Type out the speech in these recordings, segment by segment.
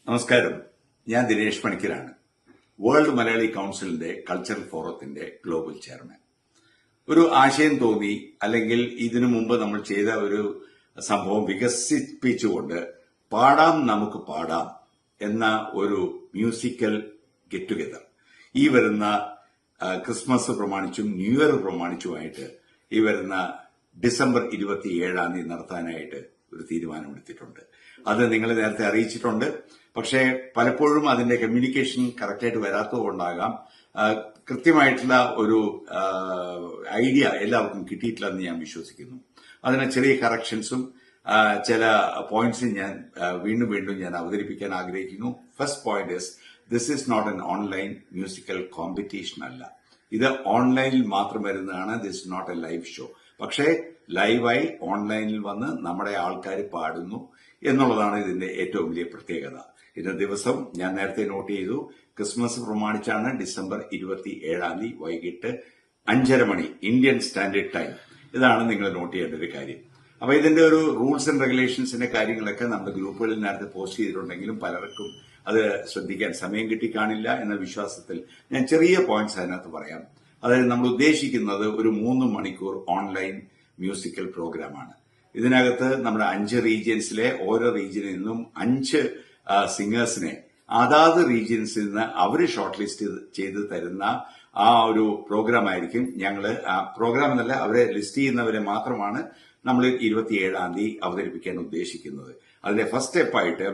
നമസ്കാരം, ഞാൻ ദിനേഷ് പണിക്കരാണ്. വേൾഡ് മലയാളി കൌൺസിലിന്റെ കൾച്ചറൽ ഫോറത്തിന്റെ ഗ്ലോബൽ ചെയർമാൻ. ഒരു ആശയം തോന്നി, അല്ലെങ്കിൽ ഇതിനു മുമ്പ് നമ്മൾ ചെയ്ത ഒരു സംഭവം വികസിപ്പിച്ചുകൊണ്ട് പാടാം നമുക്ക് പാടാം എന്ന ഒരു മ്യൂസിക്കൽ ഗെറ്റ് ടുഗെദർ ഈ വരുന്ന ക്രിസ്മസ് പ്രമാണിച്ചും ന്യൂ ഇയർ പ്രമാണിച്ചുമായിട്ട് ഈ വരുന്ന ഡിസംബർ 27 നടത്താനായിട്ട് ഒരു തീരുമാനമെടുത്തിട്ടുണ്ട്. അത് നിങ്ങളെ നേരത്തെ അറിയിച്ചിട്ടുണ്ട്. പക്ഷേ പലപ്പോഴും അതിന്റെ കമ്മ്യൂണിക്കേഷൻ കറക്റ്റായിട്ട് വരാത്തതുകൊണ്ടാകാം കൃത്യമായിട്ടുള്ള ഒരു ഐഡിയ എല്ലാവർക്കും കിട്ടിയിട്ടില്ലെന്ന് ഞാൻ വിശ്വസിക്കുന്നു. അതിന് ചെറിയ കറക്ഷൻസും ചില പോയിന്റ്സും ഞാൻ വീണ്ടും ഞാൻ അവതരിപ്പിക്കാൻ ആഗ്രഹിക്കുന്നു. First point is this is not an online musical competition അല്ല. ഇത് ഓൺലൈനിൽ മാത്രം വരുന്നതാണ്. This is not a live show. പക്ഷേ ലൈവായി ഓൺലൈനിൽ വന്ന് നമ്മുടെ ആൾക്കാർ പാടുന്നു എന്നുള്ളതാണ് ഇതിന്റെ ഏറ്റവും വലിയ പ്രത്യേകത. ഇതിന്റെ ദിവസം ഞാൻ നേരത്തെ നോട്ട് ചെയ്തു. ക്രിസ്മസ് പ്രമാണിച്ചാണ് ഡിസംബർ 27 വൈകിട്ട് 5:30 മണി ഇന്ത്യൻ സ്റ്റാൻഡേർഡ് ടൈം. ഇതാണ് നിങ്ങൾ നോട്ട് ചെയ്യേണ്ട ഒരു കാര്യം. അപ്പൊ ഇതിന്റെ ഒരു റൂൾസ് ആൻഡ് റെഗുലേഷൻസിന്റെ കാര്യങ്ങളൊക്കെ നമ്മുടെ ഗ്രൂപ്പുകളിൽ നേരത്തെ പോസ്റ്റ് ചെയ്തിട്ടുണ്ടെങ്കിലും പലർക്കും അത് ശ്രദ്ധിക്കാൻ സമയം കിട്ടിക്കാണില്ല എന്ന വിശ്വാസത്തിൽ ഞാൻ ചെറിയ പോയിന്റ്സ് അതിനകത്ത് പറയാം. അതായത് നമ്മൾ ഉദ്ദേശിക്കുന്നത് ഒരു 3 മണിക്കൂർ ഓൺലൈൻ മ്യൂസിക്കൽ പ്രോഗ്രാമാണ്. ഇതിനകത്ത് നമ്മുടെ 5 റീജിയൻസിലെ ഓരോ റീജിയനിൽ നിന്നും 5 സിംഗേഴ്സിനെ അതാത് റീജിയൻസിൽ നിന്ന് അവർ ഷോർട്ട് ലിസ്റ്റ് ചെയ്ത് തരുന്ന ആ ഒരു പ്രോഗ്രാം ആയിരിക്കും. ഞങ്ങള് പ്രോഗ്രാം എന്നല്ല, അവരെ ലിസ്റ്റ് ചെയ്യുന്നവരെ മാത്രമാണ് നമ്മൾ 27 അവതരിപ്പിക്കാൻ ഉദ്ദേശിക്കുന്നത്. അതിന്റെ ഫസ്റ്റ് സ്റ്റെപ്പായിട്ട്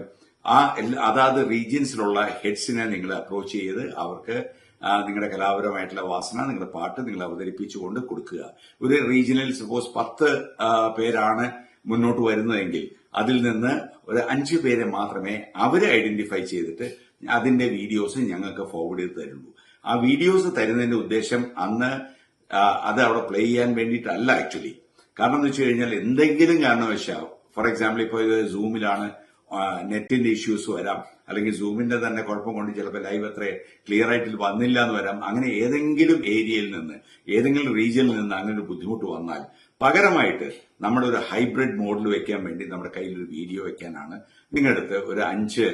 അതാത് റീജിയൻസിലുള്ള ഹെഡ്സിനെ നിങ്ങൾ അപ്രോച്ച് ചെയ്ത് അവർക്ക് നിങ്ങളുടെ കലാപരമായിട്ടുള്ള വാസന, നിങ്ങളുടെ പാട്ട് നിങ്ങൾ അവതരിപ്പിച്ചുകൊണ്ട് കൊടുക്കുക. ഒരു റീജിയനിൽ സപ്പോസ് 10 പേരാണ് മുന്നോട്ട് വരുന്നതെങ്കിൽ അതിൽ നിന്ന് ഒരു 5 പേരെ മാത്രമേ അവരെ ഐഡന്റിഫൈ ചെയ്തിട്ട് അതിന്റെ വീഡിയോസ് ഞങ്ങൾക്ക് ഫോർവേഡ് ചെയ്ത് തരുള്ളൂ. ആ വീഡിയോസ് തരുന്നതിന്റെ ഉദ്ദേശം അന്ന് അത് അവിടെ പ്ലേ ചെയ്യാൻ വേണ്ടിയിട്ടല്ല ആക്ച്വലി. കാരണം എന്ന് വെച്ച് കഴിഞ്ഞാൽ എന്തെങ്കിലും കാരണവശാൽ, ഫോർ എക്സാമ്പിൾ ഇപ്പോൾ ഇത് സൂമിലാണ്, നെറ്റിന്റെ ഇഷ്യൂസ് വരാം, അല്ലെങ്കിൽ സൂമിന്റെ തന്നെ കുഴപ്പം കൊണ്ട് ചിലപ്പോൾ ലൈവ് അത്ര ക്ലിയർ ആയിട്ട് വന്നില്ല എന്ന് വരാം. അങ്ങനെ ഏതെങ്കിലും ഏരിയയിൽ നിന്ന്, ഏതെങ്കിലും റീജിയനിൽ നിന്ന് അങ്ങനെ ഒരു ബുദ്ധിമുട്ട് വന്നാൽ പകരമായിട്ട് നമ്മുടെ ഒരു ഹൈബ്രിഡ് മോഡിൽ വെക്കാൻ വേണ്ടി നമ്മുടെ കയ്യിൽ ഒരു വീഡിയോ വെക്കാനാണ് നിങ്ങളുടെ അടുത്ത് ഒരു 5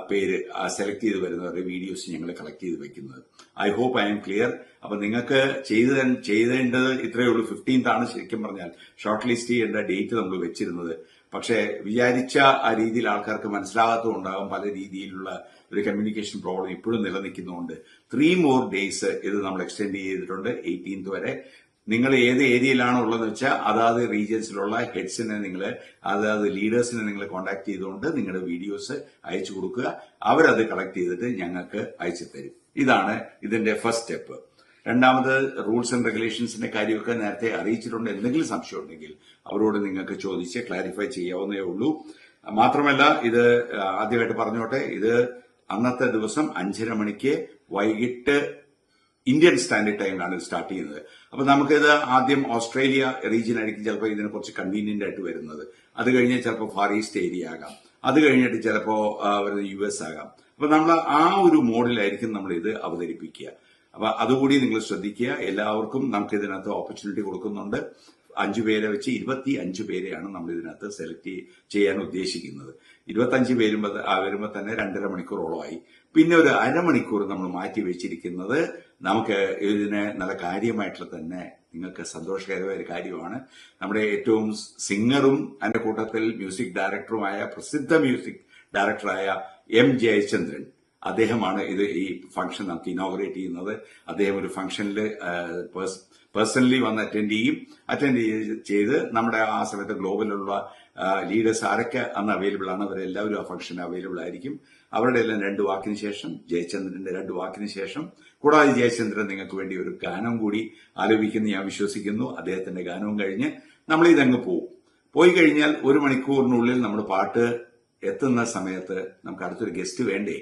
പേര് സെലക്ട് ചെയ്ത് വരുന്നവരുടെ വീഡിയോസ് ഞങ്ങൾ കളക്ട് ചെയ്ത് വെക്കുന്നത്. I hope I'm clear. അപ്പൊ നിങ്ങൾക്ക് ചെയ്തേണ്ടത് ഇത്രയേ ഉള്ളൂ. 15th ശരിക്കും പറഞ്ഞാൽ ഷോർട്ട് ലിസ്റ്റ് ചെയ്യേണ്ട ഡേറ്റ് നമ്മൾ വെച്ചിരുന്നത്. പക്ഷേ വിചാരിച്ച ആ രീതിയിൽ ആൾക്കാർക്ക് മനസ്സിലാകാത്തതുണ്ടാകും. പല രീതിയിലുള്ള ഒരു കമ്മ്യൂണിക്കേഷൻ പ്രോബ്ലം ഇപ്പോഴും നിലനിൽക്കുന്നുണ്ട്. 3 more days ഇത് നമ്മൾ എക്സ്റ്റെൻഡ് ചെയ്തിട്ടുണ്ട് 18th വരെ. നിങ്ങൾ ഏത് ഏരിയയിലാണോ ഉള്ളതെന്ന് വെച്ചാൽ അതാത് റീജിയൻസിലുള്ള ഹെഡ്സിനെ നിങ്ങൾ, അതാത് ലീഡേഴ്സിനെ നിങ്ങൾ കോൺടാക്ട് ചെയ്തുകൊണ്ട് നിങ്ങളുടെ വീഡിയോസ് അയച്ചു കൊടുക്കുക. അവരത് കളക്ട് ചെയ്തിട്ട് ഞങ്ങൾക്ക് അയച്ചു തരും. ഇതാണ് ഇതിന്റെ ഫസ്റ്റ് സ്റ്റെപ്പ്. രണ്ടാമത് റൂൾസ് ആൻഡ് റെഗുലേഷൻസിന്റെ കാര്യമൊക്കെ നേരത്തെ അറിയിച്ചിട്ടുണ്ട്. എന്തെങ്കിലും സംശയം ഉണ്ടെങ്കിൽ അവരോട് നിങ്ങൾക്ക് ചോദിച്ച് ക്ലാരിഫൈ ചെയ്യാവുന്നേ ഉള്ളൂ. മാത്രമല്ല, ഇത് ആദ്യമായിട്ട് പറഞ്ഞോട്ടെ, ഇത് അന്നത്തെ ദിവസം 5:30 മണിക്ക് വൈകിട്ട് ഇന്ത്യൻ സ്റ്റാൻഡേർഡ് ടൈമിലാണ് ഇത് സ്റ്റാർട്ട് ചെയ്യുന്നത്. അപ്പൊ നമുക്കിത് ആദ്യം ഓസ്ട്രേലിയ റീജിയൻ ആയിരിക്കും ചിലപ്പോൾ ഇതിന് കുറച്ച് കൺവീനിയന്റ് ആയിട്ട് വരുന്നത്. അത് കഴിഞ്ഞ് ചിലപ്പോൾ ഫാർ ഈസ്റ്റ് ഏരിയ ആകാം, അത് കഴിഞ്ഞിട്ട് ചിലപ്പോൾ വരുന്നത് US ആകാം. അപ്പൊ നമ്മൾ ആ ഒരു മോഡിലായിരിക്കും നമ്മൾ ഇത് അവതരിപ്പിക്കുക. അപ്പൊ അതുകൂടി നിങ്ങൾ ശ്രദ്ധിക്കുക. എല്ലാവർക്കും നമുക്ക് ഇതിനകത്ത് ഓപ്പർച്യൂണിറ്റി കൊടുക്കുന്നുണ്ട്. 5 പേരെ വെച്ച് 25 പേരെയാണ് നമ്മൾ ഇതിനകത്ത് സെലക്ട് ചെയ്യാൻ ഉദ്ദേശിക്കുന്നത്. 25 പേരും വരുമ്പോൾ തന്നെ 2.5 മണിക്കൂറോളമായി. പിന്നെ ഒരു അരമണിക്കൂർ നമ്മൾ മാറ്റി വെച്ചിരിക്കുന്നത് നമുക്ക് ഇതിനെ നല്ല കാര്യമായിട്ടുള്ള തന്നെ നിങ്ങൾക്ക് സന്തോഷകരമായ ഒരു കാര്യമാണ്. നമ്മുടെ ഏറ്റവും സിംഗറും അതിന്റെ കൂട്ടത്തിൽ മ്യൂസിക് ഡയറക്ടറുമായ പ്രസിദ്ധ മ്യൂസിക് ഡയറക്ടറായ M. ജയചന്ദ്രൻ, അദ്ദേഹമാണ് ഈ ഫംഗ്ഷൻ നമുക്ക് ഇനോഗ്രേറ്റ് ചെയ്യുന്നത്. അദ്ദേഹം ഒരു ഫംഗ്ഷനിൽ പേഴ്സണലി വന്ന് അറ്റൻഡ് ചെയ്ത് നമ്മുടെ ആ സമയത്ത് ഗ്ലോബലിലുള്ള ലീഡേഴ്സ് ആരൊക്കെ അന്ന് അവൈലബിൾ ആണ് അവരെല്ലാവരും ആ ഫംഗ്ഷന് അവൈലബിൾ ആയിരിക്കും. അവരുടെ എല്ലാം 2 വാക്കിന് ശേഷം, ജയചന്ദ്രന്റെ 2 വാക്കിന് ശേഷം, കൂടാതെ ജയചന്ദ്രൻ നിങ്ങൾക്ക് വേണ്ടി ഒരു ഗാനം കൂടി ആലോപിക്കുന്നു ഞാൻ വിശ്വസിക്കുന്നു. അദ്ദേഹത്തിന്റെ ഗാനവും കഴിഞ്ഞ് നമ്മൾ ഇതങ്ങ് പോയി കഴിഞ്ഞാൽ 1 മണിക്കൂറിനുള്ളിൽ നമ്മുടെ പാട്ട് എത്തുന്ന സമയത്ത് നമുക്ക് അടുത്തൊരു ഗസ്റ്റ് വേണ്ടേ?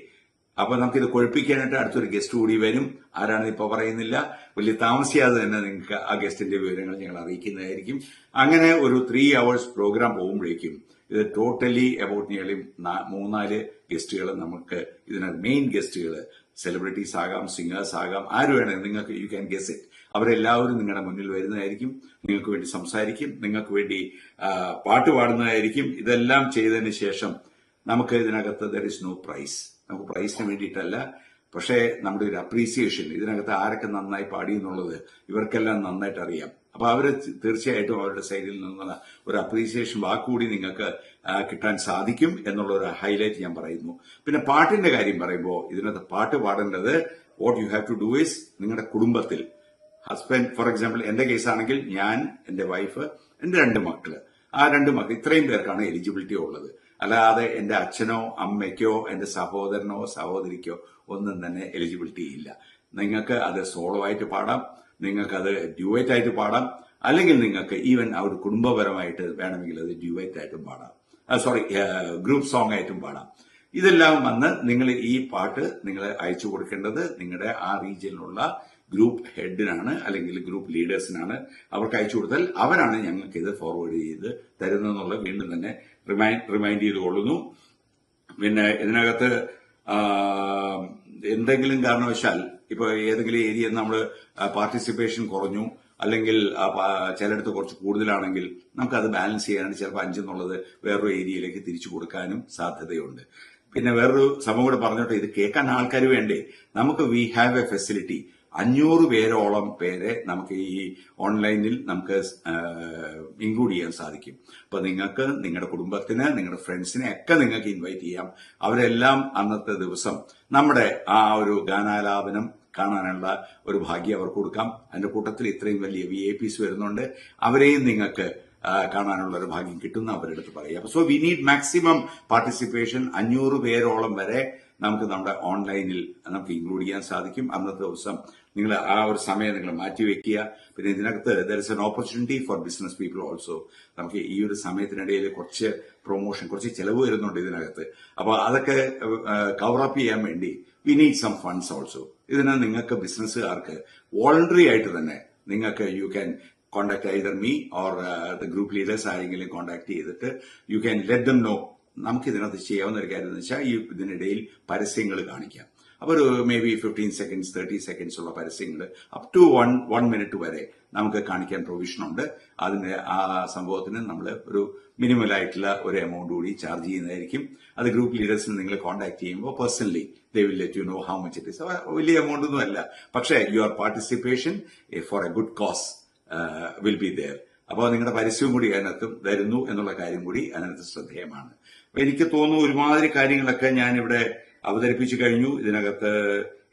അപ്പൊ നമുക്കിത് കൊഴുപ്പിക്കാനായിട്ട് അടുത്തൊരു ഗസ്റ്റ് കൂടി വരും. ആരാണെന്ന് ഇപ്പൊ പറയുന്നില്ല. വലിയ താമസിയാതെ തന്നെ നിങ്ങൾക്ക് ആ ഗസ്റ്റിന്റെ വിവരങ്ങൾ ഞങ്ങൾ അറിയിക്കുന്നതായിരിക്കും. അങ്ങനെ ഒരു 3 hours പ്രോഗ്രാം പോകുമ്പോഴേക്കും ഇത് ടോട്ടലി അബൌട്ട് നിയർലി 3-4 ഗസ്റ്റുകൾ നമുക്ക് ഇതിനകത്ത് മെയിൻ ഗസ്റ്റുകൾ സെലിബ്രിറ്റീസ് ആകാം, സിംഗേഴ്സ് ആകാം, ആര് വേണമെങ്കിൽ നിങ്ങൾക്ക് യു ക്യാൻ ഗെസ് ഇറ്റ്. അവരെല്ലാവരും നിങ്ങളുടെ മുന്നിൽ വരുന്നതായിരിക്കും. നിങ്ങൾക്ക് വേണ്ടി സംസാരിക്കും, നിങ്ങൾക്ക് വേണ്ടി പാട്ട് പാടുന്നതായിരിക്കും. ഇതെല്ലാം ചെയ്തതിന് ശേഷം നമുക്ക് ഇതിനകത്ത് ദർ ഇസ് നോ പ്രൈസ്. നമുക്ക് പ്രൈസിന് വേണ്ടിയിട്ടല്ല, പക്ഷേ നമ്മുടെ ഒരു അപ്രീസിയേഷൻ, ഇതിനകത്ത് ആരൊക്കെ നന്നായി പാടി എന്നുള്ളത് ഇവർക്കെല്ലാം നന്നായിട്ട് അറിയാം. അപ്പൊ അവര് തീർച്ചയായിട്ടും അവരുടെ സൈഡിൽ നിന്നുള്ള ഒരു അപ്രീസിയേഷൻ വാക്കുകൂടി നിങ്ങൾക്ക് കിട്ടാൻ സാധിക്കും എന്നുള്ള ഒരു ഹൈലൈറ്റ് ഞാൻ പറയുന്നു. പിന്നെ പാട്ടിന്റെ കാര്യം പറയുമ്പോൾ ഇതിനകത്ത് പാട്ട് പാടേണ്ടത് what you have to do is നിങ്ങളുടെ കുടുംബത്തിൽ ഹസ്ബൻഡ്, ഫോർ എക്സാമ്പിൾ എന്റെ കേസാണെങ്കിൽ ഞാൻ, എന്റെ വൈഫ്, എന്റെ 2 മക്കള്, ആ 2 മക്കൾ, ഇത്രയും പേർക്കാണ് എലിജിബിലിറ്റി ഉള്ളത്. അല്ലാതെ എന്റെ അച്ഛനോ അമ്മയ്ക്കോ എന്റെ സഹോദരനോ സഹോദരിക്കോ ഒന്നും തന്നെ എലിജിബിലിറ്റി ഇല്ല. നിങ്ങൾക്ക് അത് സോളോ ആയിട്ട് പാടാം, നിങ്ങൾക്ക് അത് ഡ്യുവറ്റ് ആയിട്ട് പാടാം, അല്ലെങ്കിൽ നിങ്ങൾക്ക് ഈവൻ ആ ഒരു കുടുംബപരമായിട്ട് വേണമെങ്കിൽ അത് ഡ്യുവറ്റ് ആയിട്ടും പാടാം, ഗ്രൂപ്പ് സോങ് ആയിട്ടും പാടാം. ഇതെല്ലാം വന്ന് നിങ്ങൾ ഈ പാട്ട് നിങ്ങൾ അയച്ചു കൊടുക്കേണ്ടത് നിങ്ങളുടെ ആ റീജിയനിലുള്ള ഗ്രൂപ്പ് ഹെഡിനാണ് അല്ലെങ്കിൽ ഗ്രൂപ്പ് ലീഡേഴ്സിനാണ്. അവർക്ക് അയച്ചു കൊടുത്താൽ അവരാണ് ഞങ്ങൾക്ക് ഇത് ഫോർവേഡ് ചെയ്ത് തരുന്നതെന്നുള്ള വീണ്ടും തന്നെ റിമൈൻഡ് ചെയ്തുകൊള്ളുന്നു. പിന്നെ ഇതിനകത്ത് എന്തെങ്കിലും കാരണവശാൽ ഇപ്പൊ ഏതെങ്കിലും ഏരിയ നമ്മൾ പാർട്ടിസിപ്പേഷൻ കുറഞ്ഞു, അല്ലെങ്കിൽ ചിലയിടത്ത് കുറച്ച് കൂടുതലാണെങ്കിൽ നമുക്കത് ബാലൻസ് ചെയ്യാനായിട്ട് ചിലപ്പോൾ 5 എന്നുള്ളത് വേറൊരു ഏരിയയിലേക്ക് തിരിച്ചു കൊടുക്കാനും സാധ്യതയുണ്ട്. പിന്നെ വേറൊരു സംഭവം കൂടെ പറഞ്ഞോട്ടെ, ഇത് കേൾക്കാൻ ആൾക്കാർ വേണ്ടേ? നമുക്ക് വി ഹാവ് എ ഫെസിലിറ്റി, 500 പേരോളം പേരെ നമുക്ക് ഈ ഓൺലൈനിൽ നമുക്ക് ഇൻക്ലൂഡ് ചെയ്യാൻ സാധിക്കും. അപ്പൊ നിങ്ങൾക്ക് നിങ്ങളുടെ കുടുംബത്തിന്, നിങ്ങളുടെ ഫ്രണ്ട്സിനെ ഒക്കെ നിങ്ങൾക്ക് ഇൻവൈറ്റ് ചെയ്യാം. അവരെല്ലാം അന്നത്തെ ദിവസം നമ്മുടെ ആ ഒരു ഗാനാലാപനം കാണാനുള്ള ഒരു ഭാഗ്യം അവർക്ക് കൊടുക്കാം. അതിന്റെ കൂട്ടത്തിൽ ഇത്രയും വലിയ VIPs വരുന്നുണ്ട്, അവരെയും നിങ്ങൾക്ക് കാണാനുള്ള ഒരു ഭാഗ്യം കിട്ടുന്ന അവരുടെ അടുത്ത് പറയാം. So we need maximum participation. 500 പേരോളം വരെ നമുക്ക് നമ്മുടെ ഓൺലൈനിൽ നമുക്ക് ഇൻക്ലൂഡ് ചെയ്യാൻ സാധിക്കും. അന്നത്തെ ദിവസം നിങ്ങൾ ആ ഒരു സമയം നിങ്ങൾ മാറ്റിവെക്കുക. പിന്നെ ഇതിനകത്ത് there is an opportunity for business people also. നമുക്ക് ഈ ഒരു സമയത്തിനിടയിൽ കുറച്ച് പ്രൊമോഷൻ, കുറച്ച് ചെലവ് വരുന്നുണ്ട് ഇതിനകത്ത്. അപ്പൊ അതൊക്കെ കവർ അപ്പ് ചെയ്യാൻ വേണ്ടി we need some funds also. ഇതിന് നിങ്ങൾക്ക് ബിസിനസ്സുകാർക്ക് വോളണ്ടറി ആയിട്ട് തന്നെ നിങ്ങൾക്ക് you can contact either me or the group leaders ആരെങ്കിലും കോൺടാക്ട് ചെയ്തിട്ട് you can let them know. നമുക്ക് ഇതിനകത്ത് ചെയ്യാവുന്ന ഒരു കാര്യം എന്ന് വെച്ചാൽ ഈ ഇതിനിടയിൽ പരസ്യങ്ങൾ കാണിക്കാം. അപ്പൊ ഒരു മേ ബി 15 സെക്കൻഡ്സ് 30 സെക്കൻഡ്സ് ഉള്ള പരസ്യങ്ങൾ അപ് ടു 1 മിനിറ്റ് വരെ നമുക്ക് കാണിക്കാൻ പ്രൊവിഷൻ ഉണ്ട്. അതിന് ആ സംഭവത്തിന് നമ്മൾ ഒരു മിനിമൽ ആയിട്ടുള്ള ഒരു എമൗണ്ട് കൂടി ചാർജ് ചെയ്യുന്നതായിരിക്കും. അത് ഗ്രൂപ്പ് ലീഡേഴ്സിന് നിങ്ങൾ കോൺടാക്ട് ചെയ്യുമ്പോൾ personally they will let you know how much it is. വലിയ എമൗണ്ട് ഒന്നും അല്ല, പക്ഷേ your participation for a good cause will be there. അപ്പോൾ നിങ്ങളുടെ പരസ്യവും കൂടി അതിനകത്ത് വരുന്നു എന്നുള്ള കാര്യം കൂടി അതിനകത്ത് ശ്രദ്ധേയമാണ്. അപ്പൊ എനിക്ക് തോന്നുന്നു ഒരുമാതിരി കാര്യങ്ങളൊക്കെ ഞാനിവിടെ അവതരിപ്പിച്ചു കഴിഞ്ഞു. ഇതിനകത്ത്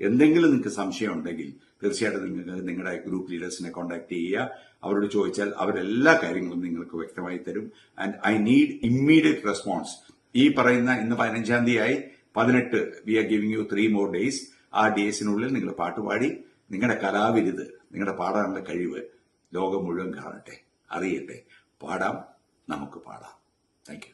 എന്തെങ്കിലും നിങ്ങൾക്ക് സംശയം ഉണ്ടെങ്കിൽ തീർച്ചയായിട്ടും നിങ്ങൾക്ക് നിങ്ങളുടെ ഗ്രൂപ്പ് ലീഡേഴ്സിനെ കോൺടാക്ട് ചെയ്യുക. അവരോട് ചോദിച്ചാൽ അവരെല്ലാ കാര്യങ്ങളും നിങ്ങൾക്ക് വ്യക്തമായി തരും. And I need immediate response. ഈ പറയുന്ന ഇന്ന് 15-ാം തീയതിയായി, 18 we are giving you 3 more days. ആ ഡേയ്സിനുള്ളിൽ നിങ്ങൾ പാട്ടുപാടി നിങ്ങളുടെ കലാവിരുത്, നിങ്ങളുടെ പാടാനുള്ള കഴിവ് ലോകം മുഴുവൻ കാണട്ടെ, അറിയട്ടെ. പാടാം, നമുക്ക് പാടാം. Thank you.